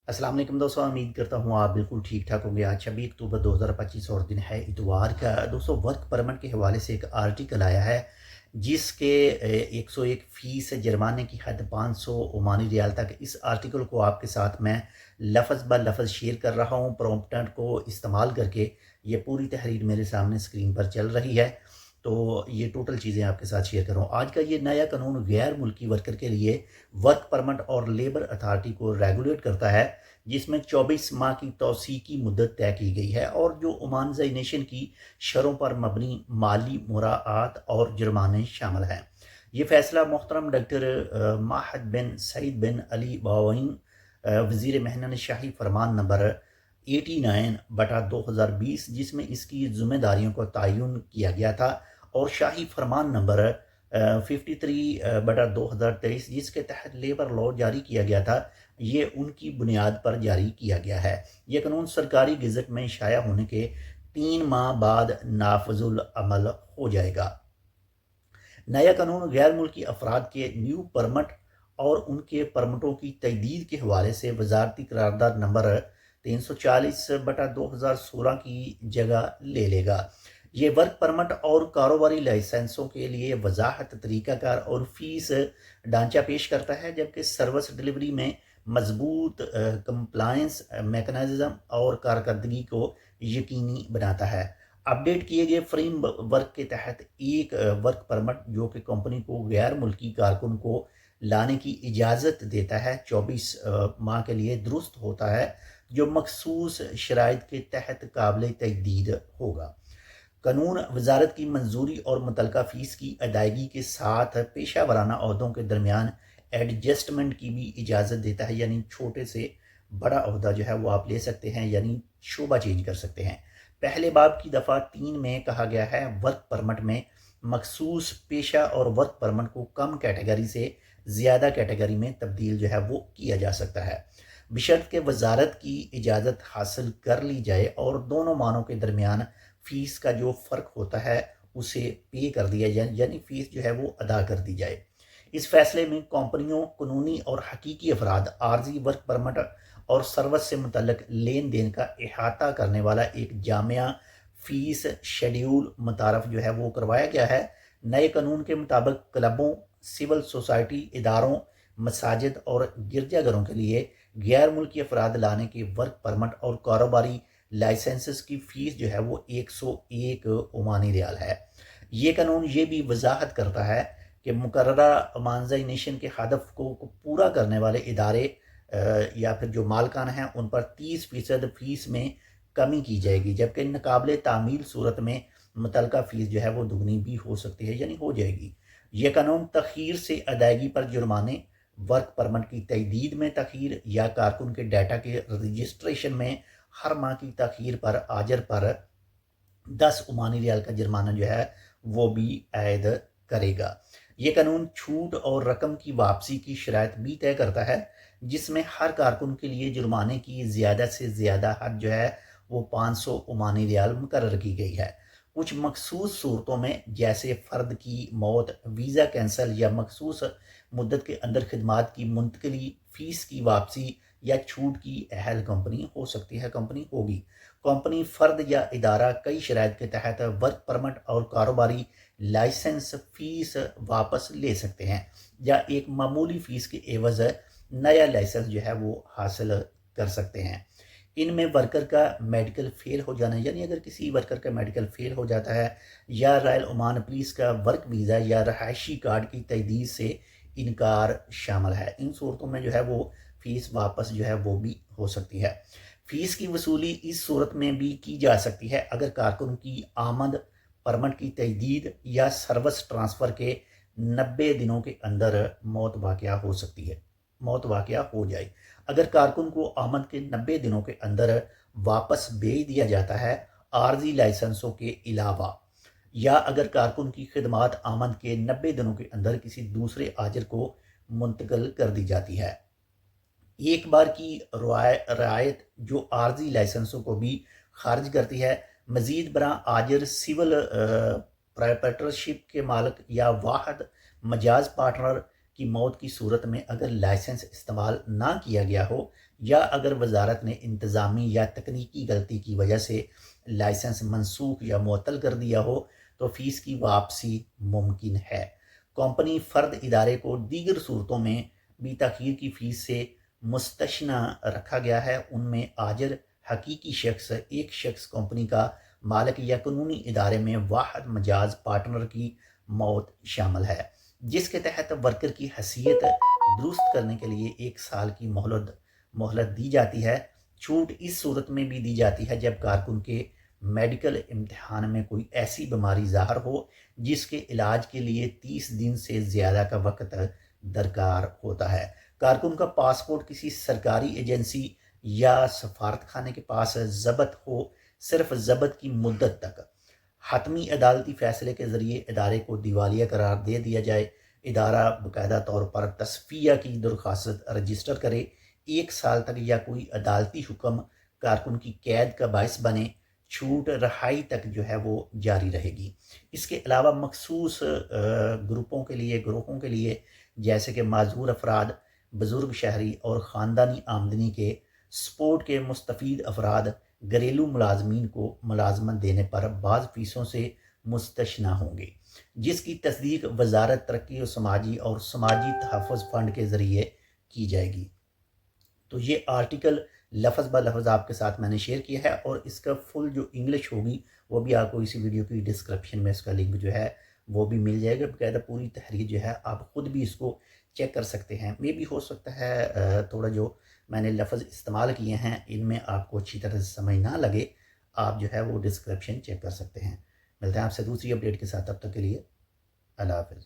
अस्सलाम वालेकुम दोस्तों, उम्मीद करता हूँ आप बिल्कुल ठीक ठाक होंगे। आज 26 अक्टूबर 2025 और दिन है इतवार का। दोस्तों, वर्क परमिट के हवाले से एक आर्टिकल आया है जिसके 101 फीस जुर्माने की हद 500 ओमानी रियाल तक। इस आर्टिकल को आपके साथ मैं लफ्ज़ ब लफ्ज़ शेयर कर रहा हूँ प्रॉम्प्ट को इस्तेमाल करके। ये पूरी तहरीर मेरे सामने स्क्रीन पर चल रही है, तो ये टोटल चीज़ें आपके साथ शेयर कर रहा हूँ। आज का ये नया कानून गैर मुल्की वर्कर के लिए वर्क परमिट और लेबर अथॉरिटी को रेगुलेट करता है, जिसमें 24 माह की तौसी की मुद्दत तय की गई है और जो ओमानाइजेशन की शरों पर मबनी माली मुराआत और जुर्माने शामिल हैं। ये फैसला मोहतरम डॉक्टर माहद बिन सईद बिन अली बावईन वज़ीर मेहनत शाही फरमान नंबर 89/2020, जिसमें इसकी जिम्मेदारियों का तयन किया गया था, और शाही फरमान नंबर 53/2023, जिसके तहत लेबर लॉ जारी किया गया था, ये उनकी बुनियाद पर जारी किया गया है। ये कानून सरकारी गज़ट में शाया होने के 3 माह बाद नाफजुल अमल हो जाएगा। नया कानून गैर मुल्की अफराद के न्यू परमिट और उनके परमिटों की तजदीद के हवाले से वजारती करारदाद नंबर 340/2016 की जगह ले लेगा। ये वर्क परमिट और कारोबारी लाइसेंसों के लिए वजाहत, तरीकाकार और फीस ढांचा पेश करता है, जबकि सर्विस डिलीवरी में मजबूत कंप्लायंस मैकेनिज्म और कारकर्दगी को यकीनी बनाता है। अपडेट किए गए फ्रेम वर्क के तहत एक वर्क परमिट जो कि कंपनी को गैर मुल्की कारकुन को लाने की इजाज़त देता है 24 माह के लिए दुरुस्त होता है, जो मखसूस शराइत के तहत काबिल तजदीद होगा। कानून वजारत की मंजूरी और मुतलका फ़ीस की अदायगी के साथ पेशा वराना अहदों के दरमियान एडजस्टमेंट की भी इजाज़त देता है, यानी छोटे से बड़ा अहदा जो है वो आप ले सकते हैं, यानी शोबा चेंज कर सकते हैं। पहले बाब की दफ़ा 3 में कहा गया है वर्क परमिट में मखसूस पेशा और वर्क परमिट को कम कैटेगरी से ज़्यादा कैटेगरी में तब्दील जो है वो किया जा सकता है, बशर्त के वजारत की इजाज़त हासिल कर ली जाए और दोनों मानों के दरमियान फ़ीस का जो फ़र्क होता है उसे पे कर दिया जाए, यानी फ़ीस जो है वो अदा कर दी जाए। इस फैसले में कंपनियों, कानूनी और हकीकी अफराद आर्जी वर्क परमिट और सर्विस से मुतल्लिक लेन देन का अहाता करने वाला एक जामिया फ़ीस शेड्यूल मुतारफ जो है वो करवाया गया है। नए कानून के मुताबिक क्लबों, सिविल सोसाइटी इदारों, मसाजिद और गिरजाघरों के लिए गैर मुल्की अफराद लाने के वर्क परमिट और कारोबारी लाइसेंसेस की फ़ीस जो है वो 101 ओमानी रियाल है। ये कानून ये भी वजाहत करता है कि मुकर्ररा अमानजाइनेशन के हदफ को पूरा करने वाले इदारे या फिर जो मालकान हैं उन पर 30% फ़ीस में कमी की जाएगी, जबकि नाकाबिले तामील सूरत में मुतलका फ़ीस जो है वो दुगनी भी हो सकती है, यानी हो जाएगी। यह कानून तख़ीर से अदायगी पर जुर्माने, वर्क परमिट की तजदीद में तख़ीर या कारकुन के डाटा के रजिस्ट्रेशन में हर माह की तख़ीर पर आजर पर 10 ओमानी रियाल का जुर्माना जो है वो भी आयद करेगा। ये कानून छूट और रकम की वापसी की शराइत भी तय करता है, जिसमें हर कारकुन के लिए जुर्माने की ज़्यादा से ज़्यादा हद जो है वो 500 ओमानी रियाल मुकर्रर की गई है। कुछ मखसूस सूरतों में, जैसे फ़र्द की मौत, वीज़ा कैंसल या मखसूस मुद्दत के अंदर खिदमात की मुंतकली, फ़ीस की वापसी या छूट की अहल कंपनी हो सकती है, कंपनी होगी। कंपनी, फ़र्द या इदारा कई शराइत के तहत वर्क परमिट और कारोबारी लाइसेंस फ़ीस वापस ले सकते हैं या एक मामूली फ़ीस के एवज़ नया लाइसेंस जो है वो हासिल कर सकते हैं। इनमें वर्कर का मेडिकल फेल हो जाना, यानी अगर किसी वर्कर का मेडिकल फेल हो जाता है, या रॉयल ओमान पुलिस का वर्क वीज़ा या रहायशी कार्ड की तजदीद से इनकार शामिल है। इन सूरतों में जो है वो फ़ीस वापस जो है वो भी हो सकती है। फ़ीस की वसूली इस सूरत में भी की जा सकती है अगर कारकुन की आमद, परमिट की तजदीद या सर्विस ट्रांसफ़र के 90 दिनों के अंदर मौत वाक़या हो जाए। अगर कारकुन को आमद के 90 दिनों के अंदर वापस भेज दिया जाता है आर्जी लाइसेंसों के अलावा, या अगर कारकुन की खिदमात आमद के 90 दिनों के अंदर किसी दूसरे आजिर को मुंतकिल कर दी जाती है। एक बार की रियायत जो आर्जी लाइसेंसों को भी खारिज करती है। मज़ीद बरा आजिर सिविल प्रोप्राइटरशिप के मालिक या वाहद मजाज पार्टनर کی موت کی صورت میں اگر لائسنس استعمال نہ کیا گیا ہو یا اگر وزارت نے انتظامی یا تکنیکی غلطی کی وجہ سے لائسنس منسوخ یا معطل کر دیا ہو تو فیس کی واپسی ممکن ہے۔ کمپنی فرد ادارے کو دیگر صورتوں میں بھی تاخیر کی فیس سے مستثنی رکھا گیا ہے۔ ان میں آجر، حقیقی شخص، ایک شخص، کمپنی کا مالک یا قانونی ادارے میں واحد مجاز پارٹنر کی موت شامل ہے، جس کے تحت ورکر کی حیثیت درست کرنے کے لیے 1 سال کی مہلت دی جاتی ہے۔ چھوٹ اس صورت میں بھی دی جاتی ہے جب کارکن کے میڈیکل امتحان میں کوئی ایسی بیماری ظاہر ہو جس کے علاج کے لیے 30 دن سے زیادہ کا وقت درکار ہوتا ہے۔ کارکن کا پاسپورٹ کسی سرکاری ایجنسی یا سفارت خانے کے پاس ضبط ہو، صرف ضبط کی مدت تک۔ حتمی عدالتی فیصلے کے ذریعے ادارے کو دیوالیہ قرار دے دیا جائے۔ ادارہ باقاعدہ طور پر تصفیہ کی درخواست رجسٹر کرے۔ 1 سال تک یا کوئی عدالتی حکم کارکن کی قید کا باعث بنے، چھوٹ رہائی تک جو ہے وہ جاری رہے گی۔ اس کے علاوہ مخصوص گروہوں کے لیے جیسے کہ معذور افراد، بزرگ شہری اور خاندانی آمدنی کے سپورٹ کے مستفید افراد، گھریلو ملازمین کو ملازمت دینے پر بعض فیسوں سے مستثنی ہوں گے، جس کی تصدیق وزارت ترقی و سماجی تحفظ فنڈ کے ذریعے کی جائے گی۔ تو یہ آرٹیکل لفظ بہ لفظ آپ کے ساتھ میں نے شیئر کیا ہے، اور اس کا فل جو انگلش ہوگی وہ بھی آپ کو اسی ویڈیو کی ڈسکرپشن میں اس کا لنک جو ہے وہ بھی مل جائے گا۔ باقاعدہ پوری تحریر جو ہے آپ خود بھی اس کو چیک کر سکتے ہیں۔ میں بھی ہو سکتا ہے تھوڑا جو میں نے لفظ استعمال کیے ہیں ان میں آپ کو اچھی طرح سے سمجھ نہ لگے، آپ جو ہے وہ ڈسکرپشن چیک کر سکتے ہیں۔ ملتے ہیں آپ سے دوسری اپڈیٹ کے ساتھ، تب تک کے لیے اللہ حافظ۔